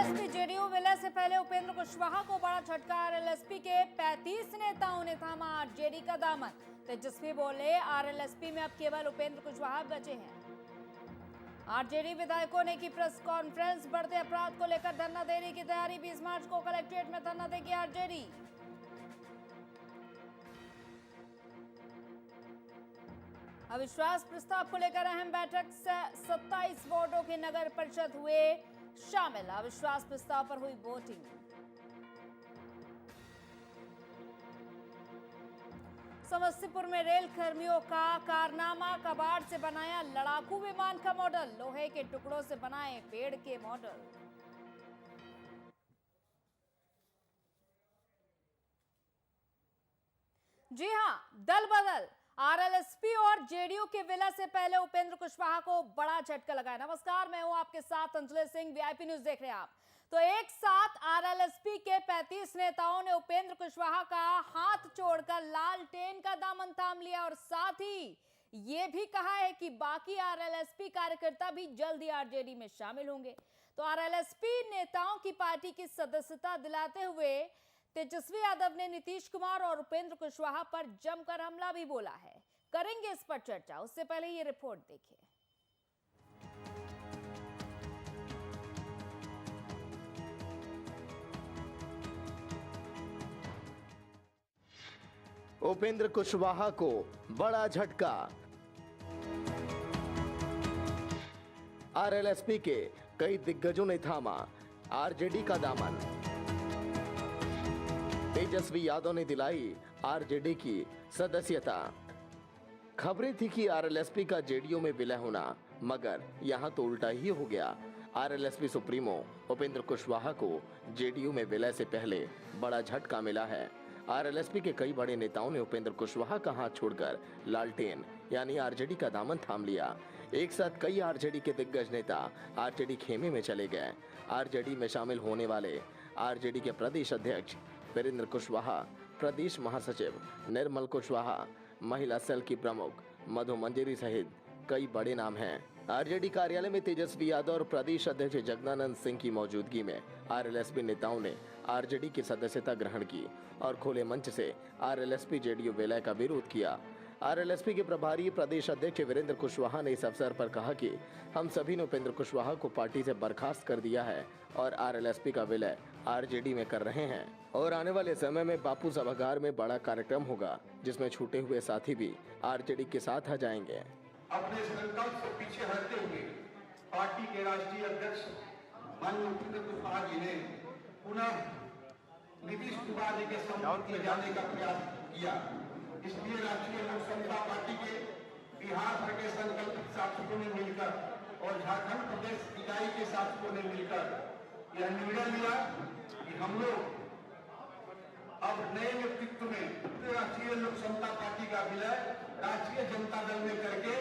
RLSP JDU विलय से पहले उपेंद्र कुशवाहा को बड़ा झटका। आरएलएसपी के 35 नेताओं ने थामा आरजेडी का दामन। तेजस्वी बोले, आरएलएसपी में अब केवल उपेंद्र कुशवाहा बचे हैं। आरजेडी विधायकों ने की प्रेस कॉन्फ्रेंस। बढ़ते अपराध को लेकर धरना देने की तैयारी। 20 मार्च को कलेक्ट्रेट में धरना देगी आरजेडी। अविश्वास प्रस्ताव को लेकर अहम बैठक से 27 वार्डों के नगर परिषद हुए शामिल। अविश्वास प्रस्ताव पर हुई वोटिंग। समस्तीपुर में रेल कर्मियों का कारनामा। कबाड़ से बनाया लड़ाकू विमान का मॉडल। लोहे के टुकड़ों से बनाए पेड़ के मॉडल। जी हां, दल बदल। आरएलएसपी और जेडीयू के विलय से पहले उपेंद्र कुशवाहा को बड़ा झटका लगा है। नमस्कार, मैं हूं आपके साथ अंजलि सिंह। वीआईपी न्यूज देख रहे हैं आप। तो एक साथ आरएलएसपी के 35 नेताओं ने उपेंद्र कुशवाहा का हाथ छोड़कर लालटेन का दामन थाम लिया और साथ ही ये भी कहा है कि बाकी आरएलएसपी कार्यकर्ता भी जल्द ही आरजेडी में शामिल होंगे। तो आरएलएसपी नेताओं की पार्टी की सदस्यता दिलाते हुए तेजस्वी यादव ने नीतीश कुमार और उपेंद्र कुशवाहा पर जमकर हमला भी बोला है। करेंगे इस पर चर्चा, उससे पहले ये रिपोर्ट देखिए। उपेंद्र कुशवाहा को बड़ा झटका। आरएलएसपी के कई दिग्गजों ने थामा आरजेडी का दामन। तेजस्वी यादव ने दिलाई आरजेडी की सदस्यता। खबरें थी कि आरएलएसपी का जेडीयू में विलय होना, मगर यहां तो उल्टा ही हो गया। आरएलएसपी सुप्रीमो उपेंद्र कुशवाहा को जेडीयू में विलय से पहले बड़ा झटका मिला है। आरएलएसपी के कई बड़े नेताओं ने उपेंद्र कुशवाहा का हाथ छोड़कर लालटेन यानी आरजेडी का दामन थाम लिया। एक साथ कई आरजेडी के दिग्गज नेता आरजेडी खेमे में चले गए। आरजेडी में शामिल होने वाले आरजेडी के प्रदेश अध्यक्ष वीरेंद्र कुशवाहा, प्रदेश महासचिव निर्मल कुशवाहा, महिला सेल की प्रमुख मधु मंजरी सहित कई बड़े नाम हैं। आरजेडी कार्यालय में तेजस्वी यादव और प्रदेश अध्यक्ष जगदानंद सिंह की मौजूदगी में आरएलएसपी नेताओं ने आरजेडी की सदस्यता ग्रहण की और खुले मंच से आरएलएसपी जेडीयू विलय का विरोध किया। आरएलएसपी के प्रभारी प्रदेश अध्यक्ष वीरेंद्र कुशवाहा ने इस अवसर पर कहा कि हम सभी ने उपेंद्र कुशवाहा को पार्टी से बर्खास्त कर दिया है और आरएलएसपी का विलय आरजेडी में कर रहे हैं और आने वाले समय में बापू सभागार में बड़ा कार्यक्रम होगा जिसमें छूटे हुए साथी भी आरजेडी के साथ आ जाएंगे। अपने संकल्प से पीछे हटते हुए पार्टी के राष्ट्रीय अध्यक्ष माननीय उपेंद्र कुशवाहा जी ने पुनः नीतीश कुमार जी के संपर्क में जाने का प्रयास किया। इसलिए राष्ट्रीय लोक समता पार्टी के बिहार भर के संकल्पित साथियों ने मिलकर और झारखंड प्रदेश इकाई के साथियों ने मिलकर यह निर्णय लिया कि हम लोग अब नए नेतृत्व में राष्ट्रीय लोक समता पार्टी का विलय राष्ट्रीय जनता दल में करके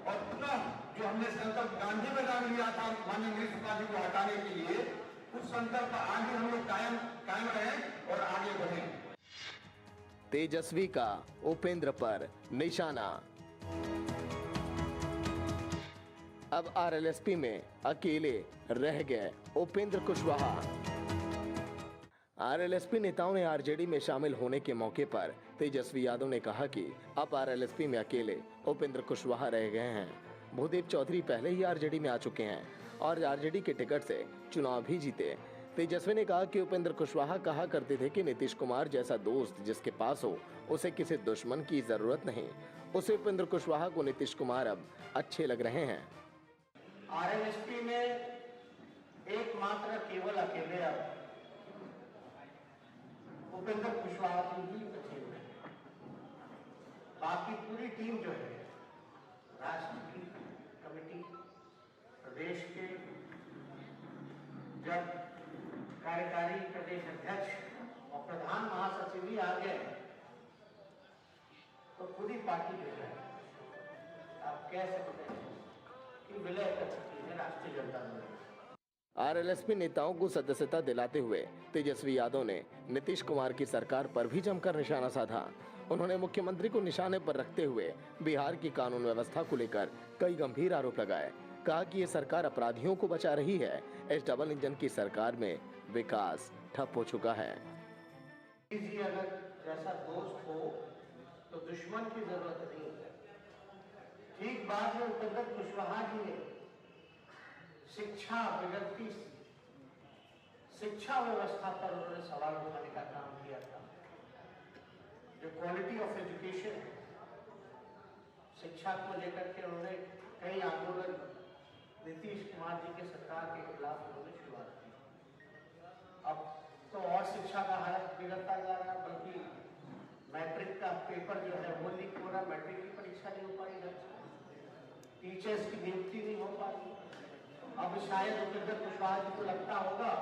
और पुनः जो हमने संकल्प गांधी मैदान लिया था माननीय नीतीश कुमार जी को हटाने के लिए, उस संकल्प आगे हम लोग कायम रहें और आगे बढ़ें। तेजस्वी का उपेंद्र पर निशाना। अब आरएलएसपी में अकेले रह गए उपेंद्र कुशवाहा। आरएलएसपी नेताओं ने आरजेडी में शामिल होने के मौके पर तेजस्वी यादव ने कहा कि अब आरएलएसपी में अकेले उपेंद्र कुशवाहा रह गए हैं। भूदेव चौधरी पहले ही आरजेडी में आ चुके हैं और आरजेडी के टिकट से चुनाव भी जीते। तेजस्वी ने कहा कि उपेंद्र कुशवाहा कहा करते थे कि नीतीश कुमार जैसा दोस्त जिसके पास हो उसे किसी दुश्मन की जरूरत नहीं। उसे उपेंद्र कुशवाहा को नीतीश कुमार अब अच्छे लग रहे हैं। आरएलएसपी में एकमात्र केवल अकेले अब उपेंद्र कुशवाहा जी ही बचे हुए हैं। बाकी पूरी टीम जो है राष्ट्रीय कमेटी प्रदेश के जब कार्यकारी प्रदेश अध्यक्ष और प्रधान महासचिव भी आ गए तो पूरी पार्टी जो है आप कह सकते हैं कि विलय कर सकती है राष्ट्रीय जनता दल। आरएलएसपी नेताओं को सदस्यता दिलाते हुए तेजस्वी यादव ने नीतीश कुमार की सरकार पर भी जमकर निशाना साधा। उन्होंने मुख्यमंत्री को निशाने पर रखते हुए बिहार की कानून व्यवस्था को लेकर कई गंभीर आरोप लगाए। कहा कि ये सरकार अपराधियों को बचा रही है। इस डबल इंजन की सरकार में विकास ठप हो चुका है। जी अगर जैसा दोस्त हो तो दुश्मन की जरूरत नहीं है। ठीक बात है, उपेंद्र कुशवाहा जी ने शिक्षा बिगड़ती शिक्षा व्यवस्था पर उन्होंने सवाल उठाने का काम किया था। जो क्वालिटी ऑफ एजुकेशन है, शिक्षा को लेकर के उन्होंने कई आंदोलन नीतीश कुमार जी के सरकार के खिलाफ उन्होंने शुरुआत की। अब तो और शिक्षा का हालत बिगड़ता जा रहा है, बल्कि मैट्रिक का पेपर जो है वो लीक हो रहा, मैट्रिक की परीक्षा नहीं हो पाई, टीचर्स की नियुक्ति नहीं हो पाई। अब शायद उपेंद्र कुशवाहा जी को लगता होगा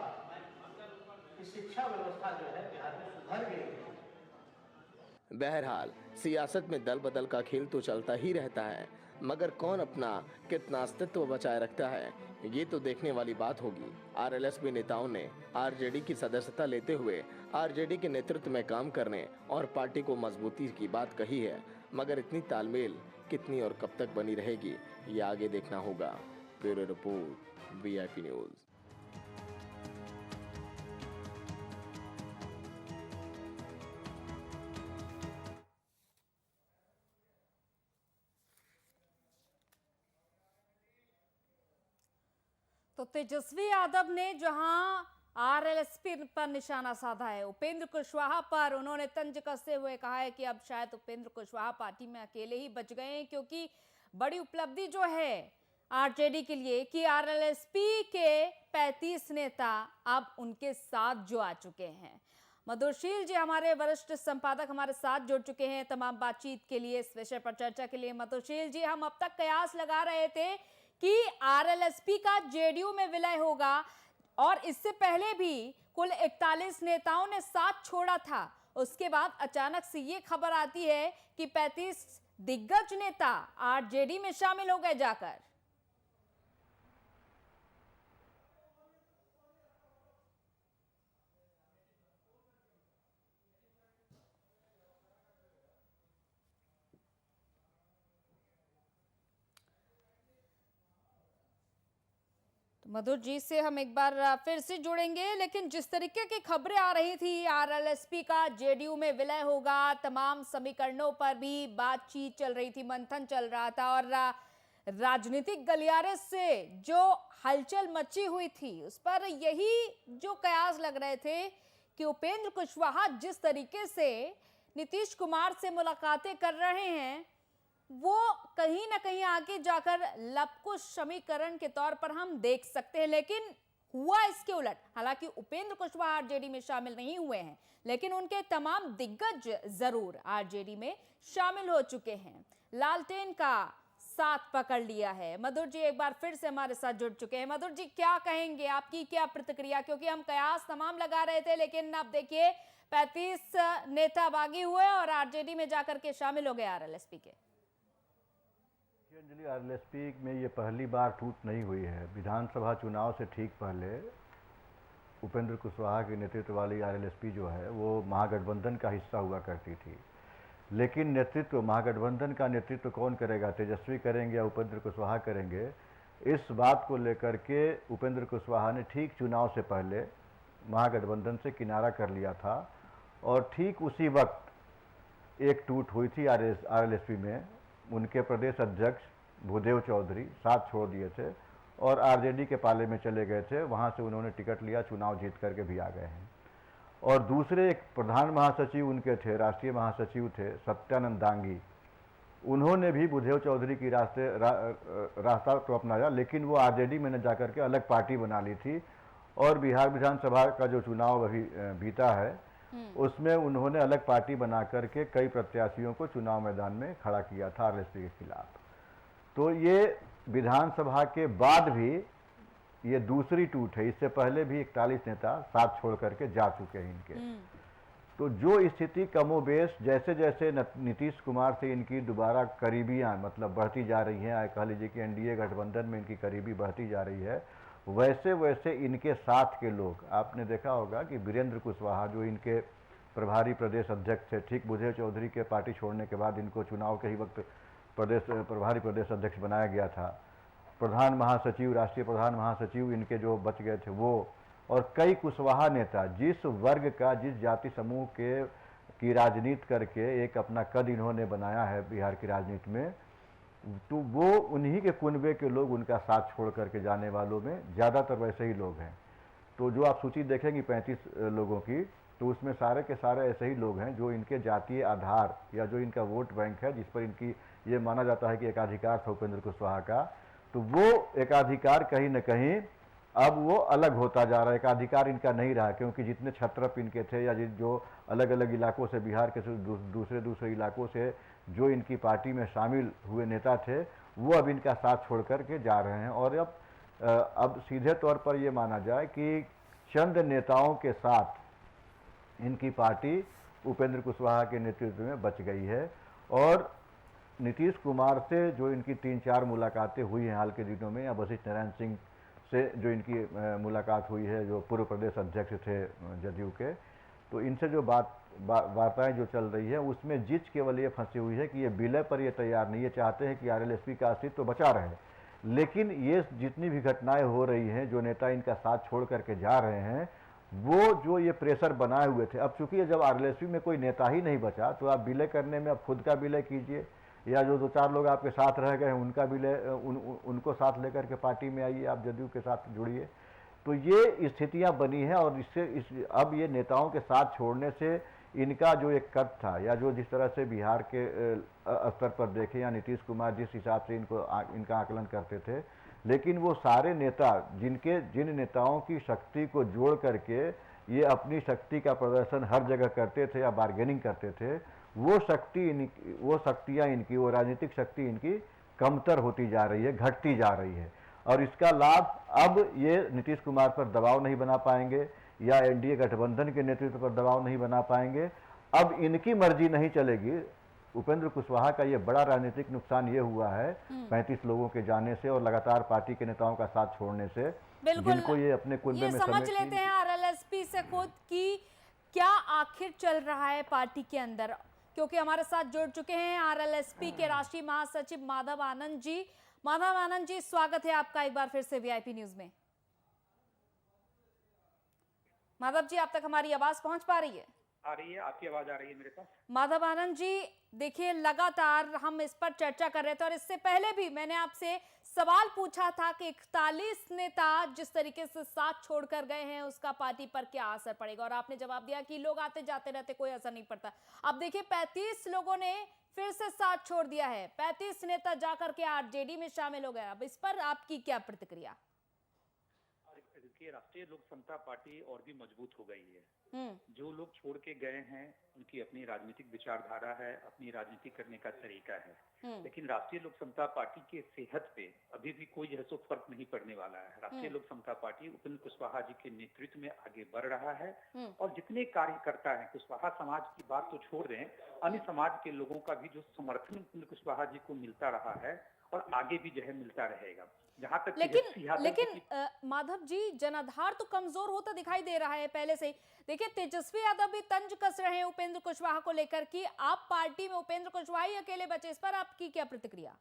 कि शिक्षा व्यवस्था जो है बिहार में सुधर गई है। बहरहाल सियासत में दल बदल का खेल तो चलता ही रहता है, मगर कौन अपना कितना अस्तित्व बचाए रखता है, ये तो देखने वाली बात होगी। आरएलएसपी नेताओं ने आरजेडी की सदस्यता लेते हुए आरजेडी के नेतृत्व में काम करने और पार्टी को मजबूती की बात कही है, मगर इतनी तालमेल कितनी और कब तक बनी रहेगी, ये आगे देखना होगा। Bureau report, VIP news. तो तेजस्वी यादव ने जहां आरएलएसपी पर निशाना साधा है, उपेंद्र कुशवाहा पर उन्होंने तंज कसते हुए कहा है कि अब शायद उपेंद्र कुशवाहा पार्टी में अकेले ही बच गए हैं, क्योंकि बड़ी उपलब्धि जो है आरजेडी के लिए कि आरएलएसपी के 35 नेता अब उनके साथ जो आ चुके हैं। मधुशील जी हमारे वरिष्ठ संपादक हमारे साथ जुड़ चुके हैं तमाम बातचीत के लिए, इस विषय पर चर्चा के लिए। मधुशील जी, हम अब तक कयास लगा रहे थे कि आरएलएसपी का जेडीयू में विलय होगा और इससे पहले भी कुल 41 नेताओं ने साथ छोड़ा था। उसके बाद अचानक से ये खबर आती है कि 35 दिग्गज नेता आरजेडी में शामिल हो गए जाकर। मधुर जी से हम एक बार फिर से जुड़ेंगे, लेकिन जिस तरीके की खबरें आ रही थी आरएलएसपी का जेडीयू में विलय होगा, तमाम समीकरणों पर भी बातचीत चल रही थी, मंथन चल रहा था और राजनीतिक गलियारे से जो हलचल मची हुई थी उस पर यही जो कयास लग रहे थे कि उपेंद्र कुशवाहा जिस तरीके से नीतीश कुमार से मुलाकातें कर रहे हैं वो कहीं ना कहीं आगे जाकर लवकुश समीकरण के तौर पर हम देख सकते हैं। लेकिन हुआ इसके उलट। हालांकि उपेंद्र कुशवाहा आरजेडी में शामिल नहीं हुए हैं, लेकिन उनके तमाम दिग्गज जरूर आरजेडी में शामिल हो चुके हैं, लालटेन का साथ पकड़ लिया है। मधुर जी एक बार फिर से हमारे साथ जुड़ चुके हैं। मधुर जी, क्या कहेंगे, आपकी क्या प्रतिक्रिया? क्योंकि हम कयास तमाम लगा रहे थे, लेकिन अब देखिए 35 नेता बागी हुए और आरजेडी में जाकर के शामिल हो गए आरएलएसपी के। अंजलि, आरएलएसपी में ये पहली बार टूट नहीं हुई है। विधानसभा चुनाव से ठीक पहले उपेंद्र कुशवाहा के नेतृत्व वाली आरएलएसपी जो है वो महागठबंधन का हिस्सा हुआ करती थी, लेकिन नेतृत्व महागठबंधन का नेतृत्व कौन करेगा, तेजस्वी करेंगे या उपेंद्र कुशवाहा करेंगे, इस बात को लेकर के उपेंद्र कुशवाहा ने ठीक चुनाव से पहले महागठबंधन से किनारा कर लिया था और ठीक उसी वक्त एक टूट हुई थी आरएलएसपी में। उनके प्रदेश अध्यक्ष भूदेव चौधरी साथ छोड़ दिए थे और आरजेडी के पाले में चले गए थे। वहाँ से उन्होंने टिकट लिया, चुनाव जीत करके भी आ गए हैं। और दूसरे एक प्रधान महासचिव उनके थे, राष्ट्रीय महासचिव थे सत्यानंद दांगी, उन्होंने भी भूदेव चौधरी की रास्ता तो अपनाया, लेकिन वो आरजेडी में न जाकर के अलग पार्टी बना ली थी। और बिहार विधानसभा का जो चुनाव अभी बीता है उसमें उन्होंने अलग पार्टी बना करके कई प्रत्याशियों को चुनाव मैदान में खड़ा किया था आरएलएसपी के खिलाफ। तो ये विधानसभा के बाद भी ये दूसरी टूट है। इससे पहले भी 41 नेता साथ छोड़ करके जा चुके हैं इनके। तो जो स्थिति कमोबेश जैसे जैसे नीतीश कुमार से इनकी दोबारा करीबियां मतलब बढ़ती जा रही हैं, कह लीजिए कि एनडीए गठबंधन में इनकी करीबी बढ़ती जा रही है, वैसे वैसे इनके साथ के लोग, आपने देखा होगा कि वीरेंद्र कुशवाहा जो इनके प्रभारी प्रदेश अध्यक्ष थे, ठीक भूदेव चौधरी के पार्टी छोड़ने के बाद इनको चुनाव के ही वक्त प्रभारी प्रदेश अध्यक्ष बनाया गया था। प्रधान महासचिव, राष्ट्रीय प्रधान महासचिव इनके जो बच गए थे वो, और कई कुशवाहा नेता, जिस वर्ग का, जिस जाति समूह की राजनीति करके एक अपना कद इन्होंने बनाया है बिहार की राजनीति में, तो वो उन्हीं के कुनबे के लोग उनका साथ छोड़ करके जाने वालों में ज़्यादातर वैसे ही लोग हैं। तो जो आप सूची देखेंगी 35 लोगों की, तो उसमें सारे के सारे ऐसे ही लोग हैं जो इनके जातीय आधार या जो इनका वोट बैंक है, जिस पर इनकी ये माना जाता है कि एकाधिकार था उपेंद्र कुशवाहा का, तो वो एकाधिकार कहीं न कहीं अब वो अलग होता जा रहा है। एकाधिकार इनका नहीं रहा, क्योंकि जितने छत्रप इनके थे या जो अलग अलग इलाकों से, बिहार के दूसरे इलाकों से जो इनकी पार्टी में शामिल हुए नेता थे, वो अब इनका साथ छोड़ कर के जा रहे हैं। और अब सीधे तौर पर ये माना जाए कि चंद नेताओं के साथ इनकी पार्टी उपेंद्र कुशवाहा के नेतृत्व में बच गई है। और नीतीश कुमार से जो इनकी 3-4 मुलाकातें हुई हैं हाल के दिनों में, या वशिष्ठ नारायण सिंह से जो इनकी मुलाकात हुई है, जो पूर्व प्रदेश अध्यक्ष थे जदयू के, तो इनसे जो वार्ताएं जो चल रही है, उसमें जिच केवल ये फंसी हुई है कि ये विलय पर ये तैयार नहीं है, चाहते हैं कि आरएलएसपी का अस्तित्व तो बचा रहे, लेकिन ये जितनी भी घटनाएं हो रही हैं, जो नेता इनका साथ छोड़ करके जा रहे हैं, वो जो ये प्रेशर बनाए हुए थे, अब चूंकि जब आरएलएसपी में कोई नेता ही नहीं बचा, तो आप विलय करने में अब खुद का विलय कीजिए, या जो 2-4 लोग आपके साथ रह गए हैं उनका विलय, उनको साथ लेकर के पार्टी में आइए, आप जदयू के साथ जुड़िए। तो ये स्थितियां बनी हैं, और अब ये नेताओं के साथ छोड़ने से इनका जो एक कद था, या जो जिस तरह से बिहार के स्तर पर देखें, या नीतीश कुमार जिस हिसाब से इनका आकलन करते थे, लेकिन वो सारे नेता जिन नेताओं की शक्ति को जोड़ करके ये अपनी शक्ति का प्रदर्शन हर जगह करते थे या बार्गेनिंग करते थे, वो शक्तियां इनकी, वो राजनीतिक शक्ति इनकी कमतर होती जा रही है, घटती जा रही है। और इसका लाभ अब ये नीतीश कुमार पर दबाव नहीं बना पाएंगे, या एनडीए गठबंधन के नेतृत्व पर दबाव नहीं बना पाएंगे। अब इनकी मर्जी नहीं चलेगी। उपेंद्र कुशवाहा का ये बड़ा राजनीतिक नुकसान ये हुआ है 35 लोगों के जाने से और लगातार पार्टी के नेताओं का साथ छोड़ने से, जिनको ये अपने कुनबे में समझ लेते हैं आरएलएसपी से खुद की क्या आखिर चल रहा है पार्टी के अंदर, क्योंकि हमारे साथ जुड़ चुके हैं आरएलएसपी के राष्ट्रीय महासचिव माधव आनंद जी। माधव आनंद जी, स्वागत है आपका एक बार फिर से वीआईपी न्यूज में। माधव जी, आप तक हमारी आवाज पहुंच पा रही है? आ रही है, आपकी आवाज आ रही है मेरे पास? माधव आनंद जी, देखिए लगातार हम इस पर चर्चा कर रहे थे, और इससे पहले भी मैंने आपसे सवाल पूछा था कि 41 नेता जिस तरीके से साथ छोड़कर गए हैं, उसका पार्टी पर क्या असर पड़ेगा, और आपने जवाब दिया कि लोग आते जाते रहते, कोई असर नहीं पड़ता। अब देखिए 35 लोगों ने फिर से साथ छोड़ दिया है, 35 नेता जाकर के आरजेडी में शामिल हो गए। अब इस पर आपकी क्या प्रतिक्रिया? देखिए, राष्ट्रीय लोक समता पार्टी और भी मजबूत हो गई है। जो लोग छोड़ के गए हैं उनकी अपनी राजनीतिक विचारधारा है, अपनी राजनीति करने का तरीका है, लेकिन राष्ट्रीय लोक समता पार्टी के सेहत पे अभी भी कोई जो है सो फर्क नहीं पड़ने वाला है। राष्ट्रीय लोक समता पार्टी उपेंद्र कुशवाहा जी के नेतृत्व में आगे बढ़ रहा है, और जितने कार्यकर्ता हैं, कुशवाहा समाज की बात तो छोड़ दें, अन्य समाज के लोगों का भी जो समर्थन उपेंद्र कुशवाहा जी को मिलता रहा है और आगे भी जो है मिलता रहेगा। जहां तक लेकिन माधव जी, जनाधार तो कमजोर होता दिखाई दे रहा है पहले से ही। देखिए, तेजस्वी यादव भी तंज कस रहे हैं उपेंद्र कुशवाहा को लेकर कि आप पार्टी में उपेंद्र कुशवाहा ही अकेले बचे, इस पर आपकी क्या प्रतिक्रिया?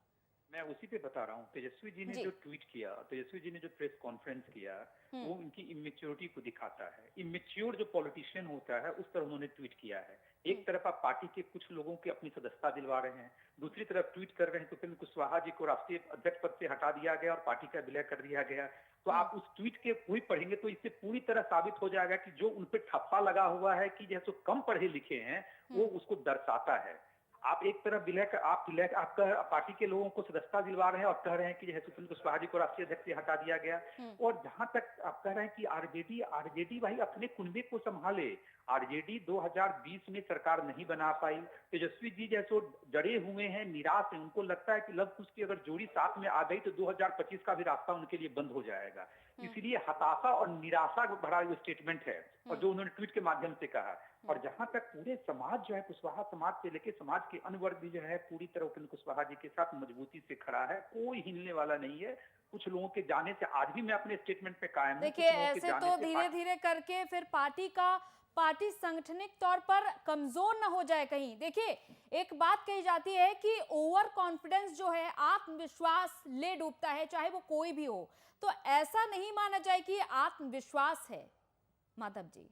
मैं उसी पे बता रहा हूँ। तेजस्वी जी ने जो ट्वीट किया, तेजस्वी जी ने जो प्रेस कॉन्फ्रेंस किया, वो उनकी इमेच्योरिटी को दिखाता है। इमेच्योर जो पॉलिटिशियन होता है उस तरह उन्होंने ट्वीट किया है। एक तरफ आप पार्टी के कुछ लोगों की अपनी सदस्यता दिलवा रहे हैं, दूसरी तरफ ट्वीट कर रहे हैं तो उपेंद्र कुशवाहा जी को राष्ट्रीय अध्यक्ष पद से हटा दिया गया और पार्टी का विलय कर दिया गया। तो आप उस ट्वीट के पूरी पढ़ेंगे तो इससे पूरी तरह साबित हो जाएगा कि जो उन पर ठप्पा लगा हुआ है कि जैसे कम पढ़े लिखे हैं, वो उसको दर्शाता है। आप एक तरफ आपका पार्टी के लोगों को सदस्यता दिलवा रहे हैं और कह रहे हैं कि उपेंद्र कुशवाहा जी को राष्ट्रीय अध्यक्ष से हटा दिया गया, और जहां तक आप कह रहे हैं कि आरजेडी भाई अपने कुनबे को संभाले। आरजेडी 2020 में सरकार नहीं बना पाई। तेजस्वी जी जैसे जड़े हुए हैं, निराश हैं, उनको लगता है कि लव कुश की अगर जोड़ी साथ में आ गई तो 2025 का भी रास्ता उनके लिए बंद हो जाएगा। इसलिए हताशा और निराशा भरा जो स्टेटमेंट है और जो उन्होंने ट्वीट के माध्यम से कहा। और जहां तक पूरे समाज जो है, कुशवाहा समाज से लेकर समाज के अन्य वर्ग भी जो है पूरी तरह उपेंद्र कुशवाहा जी के साथ मजबूती से खड़ा है, कोई हिलने वाला नहीं है। कुछ लोगों के जाने से आज भी मैं अपने स्टेटमेंट पे कायम हूं। देखिए, ऐसे तो धीरे धीरे करके फिर पार्टी का पार्टी संगठनिक तौर पर कमजोर ना हो जाए कहीं? देखिए, एक बात कही जाती है कि ओवर कॉन्फिडेंस जो है, आत्मविश्वास ले डूबता है, चाहे वो कोई भी हो। तो ऐसा नहीं माना जाए कि ये आत्मविश्वास है। माधव जी,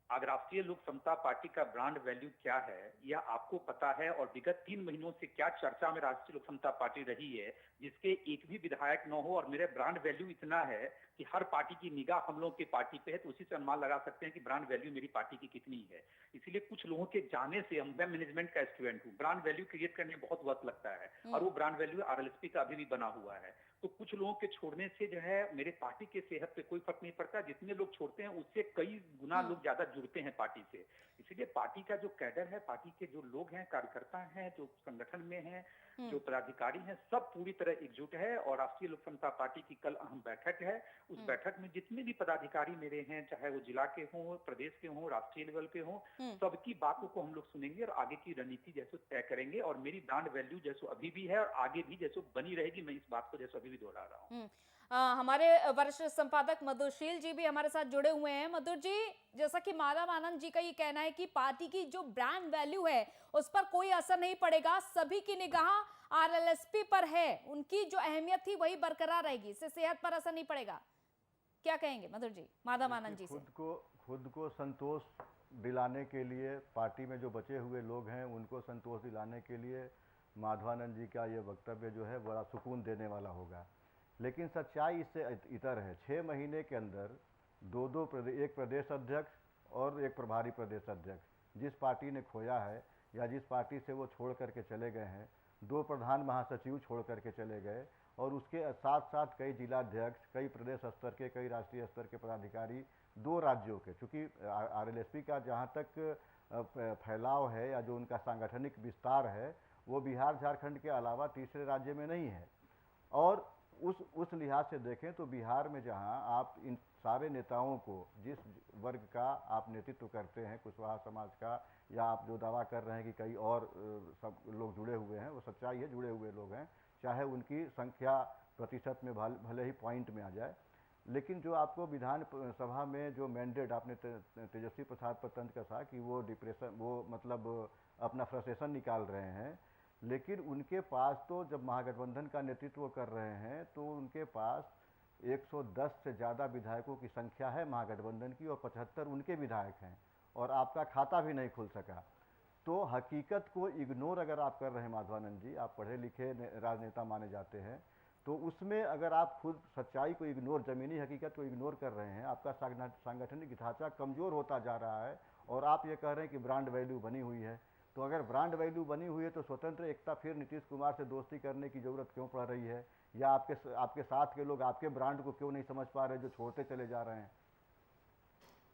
आज राष्ट्रीय लोक समता पार्टी का ब्रांड वैल्यू क्या है यह आपको पता है, और विगत 3 महीनों से क्या चर्चा में राष्ट्रीय लोक समता पार्टी रही है जिसके एक भी विधायक न हो, और मेरे ब्रांड वैल्यू इतना है कि हर पार्टी की निगाह हम लोग की पार्टी पे है, तो उसी से अनुमान लगा सकते हैं कि ब्रांड वैल्यू मेरी पार्टी की कितनी है। इसलिए कुछ लोगों के जाने से, मैं मैनेजमेंट का स्टूडेंट हूँ, ब्रांड वैल्यू क्रिएट करने में बहुत वक्त लगता है, और वो ब्रांड वैल्यू आरएलएसपी का अभी भी बना हुआ है। तो कुछ लोगों के छोड़ने से जो है मेरे पार्टी के सेहत पे कोई फर्क नहीं पड़ता। जितने लोग छोड़ते हैं उससे कई गुना लोग ज्यादा जुड़ते हैं पार्टी से। इसीलिए पार्टी का जो कैडर है, पार्टी के जो लोग हैं, कार्यकर्ता हैं, जो संगठन में हैं, जो पदाधिकारी हैं, सब पूरी तरह एकजुट है। और राष्ट्रीय लोक समता पार्टी की कल अहम बैठक है। उस बैठक में जितने भी पदाधिकारी मेरे हैं, चाहे वो जिला के हों, प्रदेश के हों, राष्ट्रीय लेवल पे हों, सबकी बातों को हम लोग सुनेंगे और आगे की रणनीति जैसे तय करेंगे। और मेरी ब्रांड वैल्यू जैसे अभी भी है और आगे भी जैसे बनी रहेगी, मैं इस बात को जैसे अभी भी दोहरा रहा हूँ। हमारे वरिष्ठ संपादक मधुशील जी भी हमारे साथ जुड़े हुए हैं। मधुर जी, जैसा कि माधव आनंद जी का ये कहना है कि पार्टी की जो ब्रांड वैल्यू है उस पर कोई असर नहीं पड़ेगा, सभी की निगाह आरएलएसपी पर है, उनकी जो अहमियत थी वही बरकरार रहेगी, इससे सेहत पर असर नहीं पड़ेगा। क्या कहेंगे मधुर जी, माधव आनंद जी से? खुद को संतोष दिलाने के लिए, पार्टी में जो बचे हुए लोग हैं उनको संतोष दिलाने के लिए माधवानंद जी का ये वक्तव्य जो है बड़ा सुकून देने वाला होगा। लेकिन सच्चाई इससे इतर है। 6 महीने के अंदर एक प्रदेश अध्यक्ष और एक प्रभारी प्रदेश अध्यक्ष जिस पार्टी ने खोया है, या जिस पार्टी से वो छोड़ करके चले गए हैं, 2 प्रधान महासचिव छोड़ करके चले गए, और उसके साथ साथ कई जिलाध्यक्ष, कई प्रदेश स्तर के, कई राष्ट्रीय स्तर के पदाधिकारी 2 राज्यों के, चूँकि आरएलएसपी का जहाँ तक फैलाव है या जो उनका सांगठनिक विस्तार है वो बिहार झारखंड के अलावा तीसरे राज्य में नहीं है। और उस लिहाज से देखें तो बिहार में जहां आप इन सारे नेताओं को, जिस वर्ग का आप नेतृत्व करते हैं, कुशवाहा समाज का, या आप जो दावा कर रहे हैं कि कई और सब लोग जुड़े हुए हैं, वो सच्चाई है, जुड़े हुए लोग हैं, चाहे उनकी संख्या प्रतिशत में भले ही पॉइंट में आ जाए। लेकिन जो आपको विधान सभा में जो मैंडेट आपने तेजस्वी प्रसाद पर तंज कसा कि वो डिप्रेशन, वो मतलब अपना फ्रस्ट्रेशन निकाल रहे हैं, लेकिन उनके पास तो जब महागठबंधन का नेतृत्व कर रहे हैं तो उनके पास 110 से ज़्यादा विधायकों की संख्या है महागठबंधन की, और 75 उनके विधायक हैं, और आपका खाता भी नहीं खुल सका। तो हकीकत को इग्नोर अगर आप कर रहे हैं माधवानंद जी, आप पढ़े लिखे राजनेता माने जाते हैं, तो उसमें अगर आप खुद सच्चाई को इग्नोर, ज़मीनी हकीकत को इग्नोर कर रहे हैं, आपका सांगठनिक ढांचा कमज़ोर होता जा रहा है, और आप ये कह रहे हैं कि ब्रांड वैल्यू बनी हुई है। तो अगर ब्रांड वैल्यू बनी हुई है तो स्वतंत्र एकता फिर नीतीश कुमार से दोस्ती करने की ज़रूरत क्यों पड़ रही है? या आपके साथ के लोग आपके ब्रांड को क्यों नहीं समझ पा रहे, जो छोड़ते चले जा रहे हैं?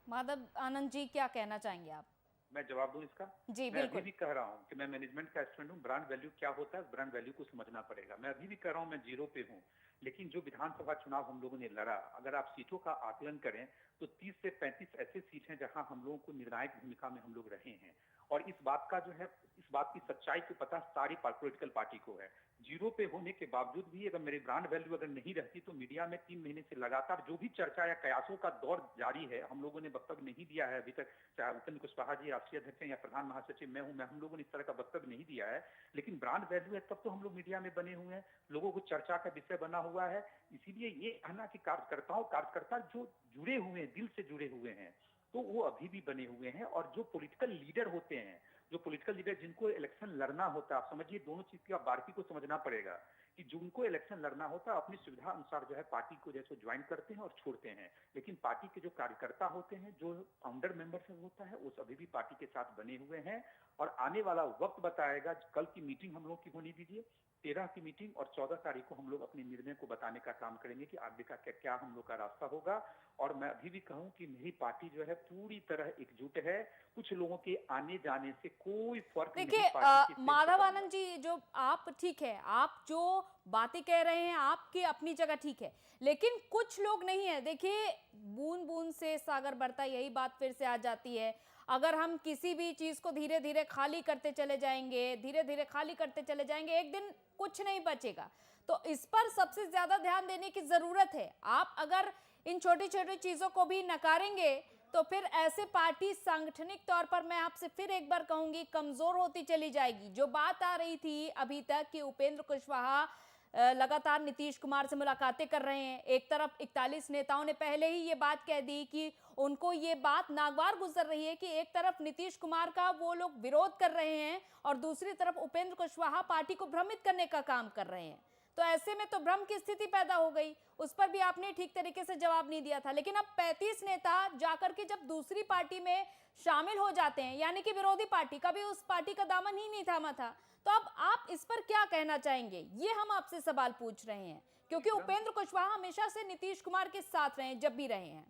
माधव आनंद जी, क्या कहना चाहेंगे आप? मैं जवाब दूं इसका? जी मैं बिल्कुल। अभी भी कह रहा हूं कि मैं मैनेजमेंट का स्टूडेंट हूं। ब्रांड वैल्यू क्या होता है, ब्रांड वैल्यू को समझना पड़ेगा। मैं अभी भी कह रहा हूं, मैं 0 पे हूं। लेकिन जो विधानसभा चुनाव हम लोगों ने लड़ा, अगर आप सीटों का आकलन करें तो 30 से 35 ऐसे सीट हैं जहां हम लोगों को निर्णायक भूमिका में हम लोग रहे हैं। और इस बात का जो है, इस बात की सच्चाई को पता सारी पॉलिटिकल पार्टी को है। 0 पे होने के बावजूद भी अगर मेरी ब्रांड वैल्यू अगर नहीं रहती तो मीडिया में 3 महीने से लगातार जो भी चर्चा या कयासों का दौर जारी है, हम लोगों ने वक्तव्य नहीं दिया है अभी तक, चाहे उपेंद्र कुशवाहा जी राष्ट्रीय अध्यक्ष हैं या प्रधान महासचिव मैं हूं, हम लोगों ने इस तरह का वक्तव्य नहीं दिया है। लेकिन ब्रांड वैल्यू है तब तो हम लोग मीडिया में बने हुए हैं, लोगों को चर्चा का विषय बना हुआ है। इसीलिए ये कहना कि कार्यकर्ता जो जुड़े हुए हैं, दिल से जुड़े हुए हैं, तो वो अभी भी बने हुए हैं। और जो पॉलिटिकल लीडर होते हैं, जो पॉलिटिकल लीडर जिनको इलेक्शन लड़ना होता है, आप समझिए दोनों चीज की बारीकी को समझना पड़ेगा कि जिनको इलेक्शन लड़ना होता है अपनी सुविधा अनुसार जो है पार्टी को जैसे ज्वाइन करते हैं और छोड़ते हैं। लेकिन पार्टी के जो कार्यकर्ता होते हैं, जो फाउंडर मेंबरशिप होता है, वो अभी भी पार्टी के साथ बने हुए हैं। और आने वाला वक्त बताएगा। कल की मीटिंग हम लोग की होनी दीजिए, 13 की मीटिंग, और 14 तारीख को हम लोग अपने निर्णय को बताने का काम करेंगे कि आगे का क्या हम लोग का रास्ता होगा। और मैं अभी भी कहूं कि मेरी पार्टी जो है पूरी तरह एकजुट है। कुछ लोगों के आने जाने से कोई फर्क नहीं। देखिए माधव आनंद जी, जो आप ठीक है, आप जो बातें कह रहे हैं आपकी अपनी जगह ठीक है, लेकिन कुछ लोग नहीं है। देखिए, बूंद बूंद से सागर बढ़ता, यही बात फिर से आ जाती है। अगर हम किसी भी चीज को धीरे धीरे खाली करते चले जाएंगे, धीरे धीरे खाली करते चले जाएंगे, एक दिन कुछ नहीं बचेगा। तो इस पर सबसे ज्यादा ध्यान देने की जरूरत है। आप अगर इन छोटी छोटी चीजों को भी नकारेंगे तो फिर ऐसे पार्टी सांगठनिक तौर पर मैं आपसे फिर एक बार कहूंगी कमजोर होती चली जाएगी। जो बात आ रही थी अभी तक कि उपेंद्र कुशवाहा लगातार नीतीश कुमार से मुलाकातें कर रहे हैं, एक तरफ 41 नेताओं ने पहले ही ये बात कह दी कि उनको ये बात नागवार गुजर रही है कि एक तरफ नीतीश कुमार का वो लोग विरोध कर रहे हैं और दूसरी तरफ उपेंद्र कुशवाहा पार्टी को भ्रमित करने का काम कर रहे हैं। तो ऐसे में तो भ्रम की स्थिति पैदा हो गई। उस पर भी आपने ठीक तरीके से जवाब नहीं दिया था। लेकिन अब 35 नेता जाकर के जब दूसरी पार्टी में शामिल हो जाते हैं, यानी कि विरोधी पार्टी, कभी उस पार्टी का दामन ही नहीं थामा था, तो अब आप इस पर क्या कहना चाहेंगे? ये हम आपसे सवाल पूछ रहे हैं, क्योंकि उपेंद्र कुशवाहा हमेशा से नीतीश कुमार के साथ रहे, जब भी रहे हैं।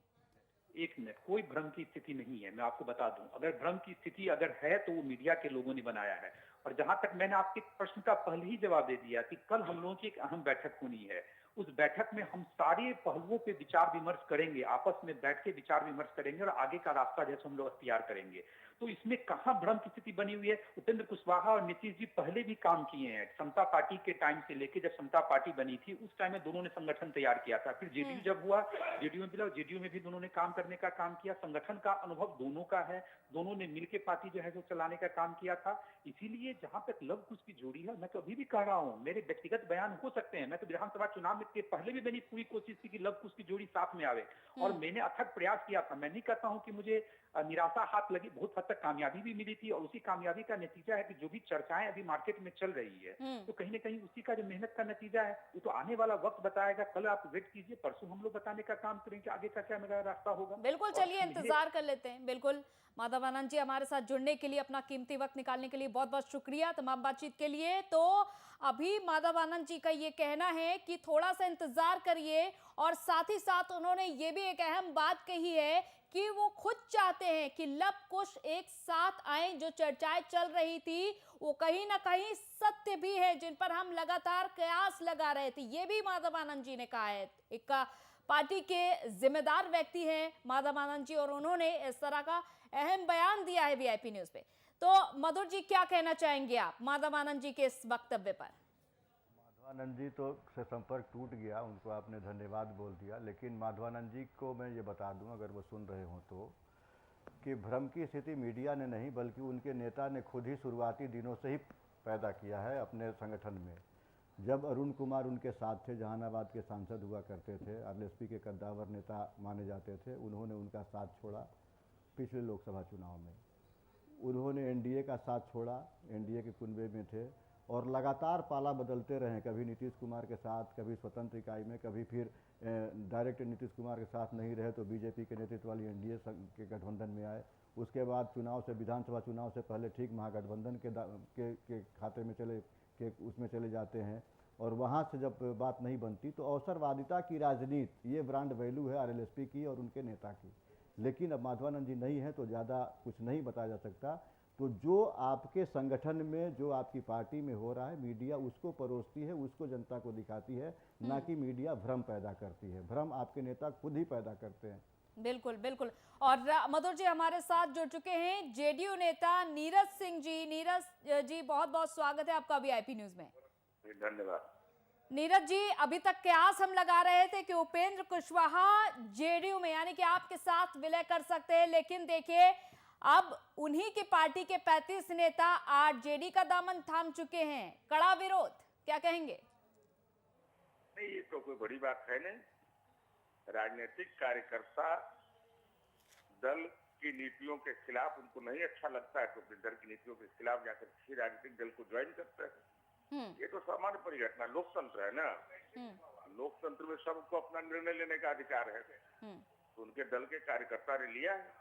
एक मिनट, कोई भ्रम की स्थिति नहीं है। मैं आपको बता दूं, अगर भ्रम की स्थिति अगर है तो वो मीडिया के लोगों ने बनाया है। और जहां तक मैंने आपके प्रश्न का पहले ही जवाब दे दिया कि कल हम लोगों की एक अहम बैठक होनी है। उस बैठक में हम सारे पहलुओं पे विचार विमर्श करेंगे, आपस में बैठ के विचार विमर्श करेंगे और आगे का रास्ता जैसे हम लोग अख्तियार करेंगे। तो इसमें कहां भ्रम की स्थिति बनी हुई है? उपेंद्र कुशवाहा और नीतीश जी पहले भी काम किए हैं। समता पार्टी के टाइम से लेके जब समता पार्टी बनी थी उस टाइम में दोनों ने संगठन तैयार किया था। फिर जेडीयू जब हुआ, जेडीयू में भी दोनों ने काम करने का काम किया। संगठन का अनुभव दोनों का है, दोनों ने मिलकर पार्टी जो है जो चलाने का काम किया था। इसीलिए जहां तक लव कुश की जोड़ी है, मैं तो अभी भी कह रहा हूँ, मेरे व्यक्तिगत बयान हो सकते हैं, मैं तो विधानसभा चुनाव में के पहले भी मैंने पूरी कोशिश की कि लव कुश की जोड़ी साथ में आवे और मैंने अथक प्रयास किया था। मैं नहीं कहता हूं कि मुझे निराशा हाथ लगी, बहुत हद तक कामयाबी भी मिली थी और उसी कामयाबी का नतीजा है कि जो भी चर्चाएं अभी मार्केट में चल रही है, तो कहीं ना कहीं उसी का जो मेहनत का नतीजा है वो तो आने वाला वक्त बताएगा। कल आप वेट कीजिए, परसों हम लोग बताने का काम करेंगे आगे का क्या मेरा रास्ता होगा। बिल्कुल, चलिए इंतजार कर लेते हैं। बिल्कुल, माधव आनंद जी हमारे साथ जुड़ने के लिए, अपना कीमती वक्त निकालने के लिए बहुत बहुत शुक्रिया तमाम बातचीत के लिए। तो अभी माधव आनंद जी का ये कहना है कि थोड़ा सा इंतजार करिए और साथ ही साथ उन्होंने ये भी एक अहम बात कही है कि वो खुद चाहते हैं कि लव कुश एक साथ आए। जो चर्चाएं चल रही थी वो कहीं ना कहीं सत्य भी है, जिन पर हम लगातार कयास लगा रहे थे, ये भी माधव आनंद जी ने कहा है। एक पार्टी के जिम्मेदार व्यक्ति हैं माधव आनंद जी और उन्होंने इस तरह का अहम बयान दिया है वीआईपी न्यूज पे। तो मधुर जी क्या कहना चाहेंगे आप माधव आनंद जी के इस वक्तव्य पर? माधवानंद जी तो से संपर्क टूट गया, उनको आपने धन्यवाद बोल दिया, लेकिन माधवानंद जी को मैं ये बता दूं, अगर वो सुन रहे हों तो, कि भ्रम की स्थिति मीडिया ने नहीं बल्कि उनके नेता ने खुद ही शुरुआती दिनों से ही पैदा किया है अपने संगठन में। जब अरुण कुमार उनके साथ थे, जहानाबाद के सांसद हुआ करते थे, आरएलएसपी के कद्दावर नेता माने जाते थे, उन्होंने उनका साथ छोड़ा पिछले लोकसभा चुनाव में। उन्होंने एनडीए का साथ छोड़ा, एनडीए के कुनबे में थे और लगातार पाला बदलते रहे, कभी नीतीश कुमार के साथ, कभी स्वतंत्र इकाई में, कभी फिर डायरेक्ट नीतीश कुमार के साथ नहीं रहे तो बीजेपी के नेतृत्व वाली एनडीए के गठबंधन में आए। उसके बाद चुनाव से, विधानसभा चुनाव से पहले ठीक महागठबंधन के खाते में उसमें चले जाते हैं और वहाँ से जब बात नहीं बनती तो अवसरवादिता की राजनीति, ये ब्रांड वैल्यू है आरएलएसपी की और उनके नेता की। लेकिन अब माधवानंद जी नहीं है तो ज़्यादा कुछ नहीं बताया जा सकता। तो जो आपके संगठन में, जो आपकी पार्टी में हो रहा है, मीडिया उसको परोसती है, उसको जनता को दिखाती है, ना कि मीडिया भ्रम पैदा करती है। भ्रम आपके नेता खुद ही पैदा करते हैं। बिल्कुल बिल्कुल। और मधुर जी हमारे साथ जुड़ चुके हैं जेडीयू नेता नीरज सिंह जी। नीरज जी बहुत बहुत स्वागत है आपका वीआईपी न्यूज में। धन्यवाद। नीरज जी, अभी तक कयास हम लगा रहे थे कि उपेंद्र कुशवाहा जेडीयू में यानी कि आपके साथ विलय कर सकते हैं, लेकिन देखिए अब उन्हीं की पार्टी के 35 नेता आरजेडी का दामन थाम चुके हैं। कड़ा विरोध, क्या कहेंगे? नहीं, ये तो कोई बड़ी बात है नहीं। राजनीतिक कार्यकर्ता दल की नीतियों के खिलाफ, उनको नहीं अच्छा लगता है तो अपने दल की नीतियों के खिलाफ जाकर किसी राजनीतिक दल को ज्वाइन करते हैं। ये तो सामान्य परिघटना, लोकतंत्र है ना। लोकतंत्र में सबको अपना निर्णय लेने का अधिकार है, तो उनके दल के कार्यकर्ता ने लिया है।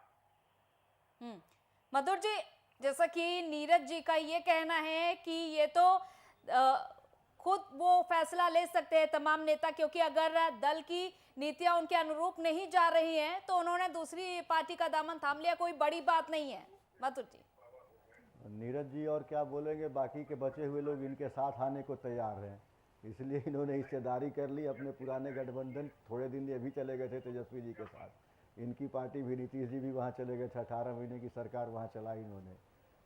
मधुर जी, जैसा कि नीरज जी का ये कहना है कि ये तो खुद वो फैसला ले सकते हैं तमाम नेता, क्योंकि अगर दल की नीतियां उनके अनुरूप नहीं जा रही हैं तो उन्होंने दूसरी पार्टी का दामन थाम लिया, कोई बड़ी बात नहीं है। मधुर जी, नीरज जी और क्या बोलेंगे, बाकी के बचे हुए लोग इनके साथ आने को तैयार हैं, इसलिए इन्होंने हिस्सेदारी कर ली। अपने पुराने गठबंधन थोड़े दिन अभी चले गए थे तेजस्वी जी के साथ, इनकी पार्टी भी, नीतीश जी भी वहाँ चले गए थे, 18 महीने की सरकार वहाँ चलाई इन्होंने,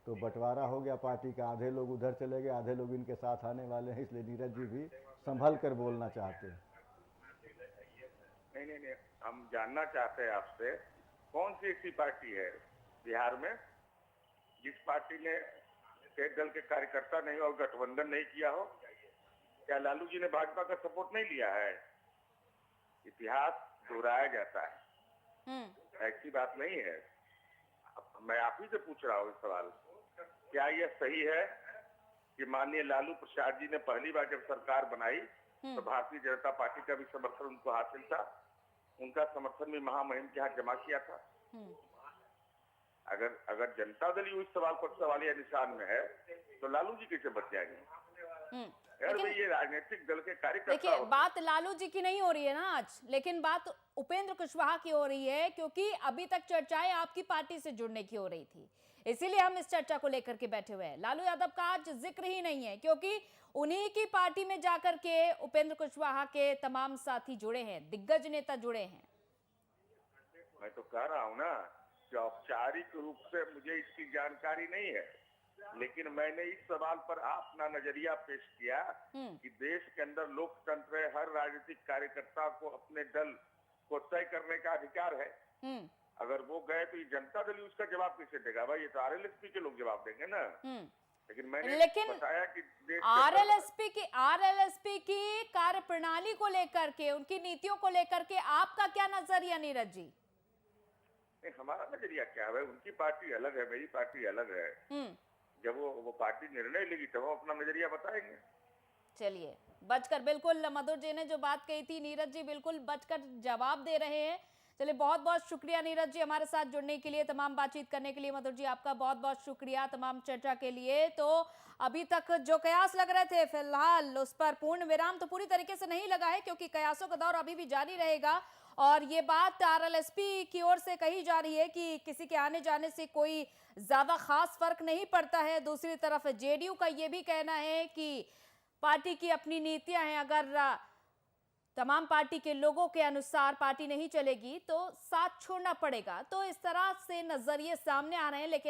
तो बंटवारा हो गया पार्टी का, आधे लोग उधर चले गए, आधे लोग इनके साथ आने वाले हैं, इसलिए नीरज जी भी संभल कर बोलना चाहते हैं। नहीं, हम जानना चाहते हैं आपसे कौन सी ऐसी पार्टी है बिहार में जिस पार्टी ने एक दल के कार्यकर्ता नहीं और गठबंधन नहीं किया हो? क्या लालू जी ने भाजपा का सपोर्ट नहीं लिया है? इतिहास दोहराया जाता है, ऐसी बात नहीं है। मैं आप ही से पूछ रहा हूँ इस सवाल, क्या यह सही है कि माननीय लालू प्रसाद जी ने पहली बार जब सरकार बनाई तो भारतीय जनता पार्टी का भी समर्थन उनको हासिल था, उनका समर्थन भी महामहिम के यहाँ जमा किया था? अगर जनता दल इस सवाल पर सवालिया निशान में है तो लालू जी कैसे बच जाएंगे? यार भाई, ये राजनीतिक दल के कार्यकर्ता देखिए, बात लालू जी की नहीं हो रही है ना आज, लेकिन बात उपेंद्र कुशवाहा की हो रही है, क्योंकि अभी तक चर्चाएं आपकी पार्टी से जुड़ने की हो रही थी, इसीलिए हम इस चर्चा को लेकर के बैठे हुए हैं। लालू यादव का आज जिक्र ही नहीं है, क्योंकि उन्हीं की पार्टी में जाकर के उपेंद्र कुशवाहा के तमाम साथी जुड़े हैं, दिग्गज नेता जुड़े हैं। मैं तो कह रहा हूँ ना कि औपचारिक रूप से मुझे इसकी जानकारी नहीं है, लेकिन मैंने इस सवाल पर अपना नजरिया पेश किया कि देश के अंदर लोकतंत्र है, हर राजनीतिक कार्यकर्ता को अपने दल को तय करने का अधिकार है। अगर वो गए तो ये जनता दल उसका जवाब कैसे देगा? भाई, ये तो आरएलएसपी के लोग जवाब देंगे ना। लेकिन मैंने बताया कि आरएलएसपी की कार्य प्रणाली को लेकर के, उनकी नीतियों को लेकर के आपका क्या नजरिया नीरज जी? हमारा नजरिया क्या है? उनकी पार्टी अलग है, मेरी पार्टी अलग है। जब वो पार्टी निर्णय लेगी तब हम अपना नजरिया बताएंगे। चलिए, बचकर बिल्कुल मधुर जी ने जो बात कही थी, नीरज जी बिल्कुल बचकर जवाब दे रहे हैं। चलिए, बहुत बहुत शुक्रिया नीरज जी हमारे साथ जुड़ने के लिए, तमाम बातचीत करने के लिए। मधुर जी, आपका बहुत बहुत शुक्रिया तमाम चर्चा के लिए। तो अभी तक जो कयास लग रहे थे, फिलहाल उस पर पूर्ण विराम तो पूरी तरीके से नहीं लगा है, क्योंकि कयासों का दौर अभी भी जारी रहेगा। और ये बात आरएलएसपी की ओर से कही जा रही है कि किसी के आने जाने से कोई ज्यादा खास फर्क नहीं पड़ता है। दूसरी तरफ जेडीयू का ये भी कहना है कि पार्टी की अपनी नीतियां हैं, अगर तमाम पार्टी के लोगों के अनुसार पार्टी नहीं चलेगी तो साथ छोड़ना पड़ेगा। तो इस तरह से नजरिए सामने आ रहे हैं, लेकिन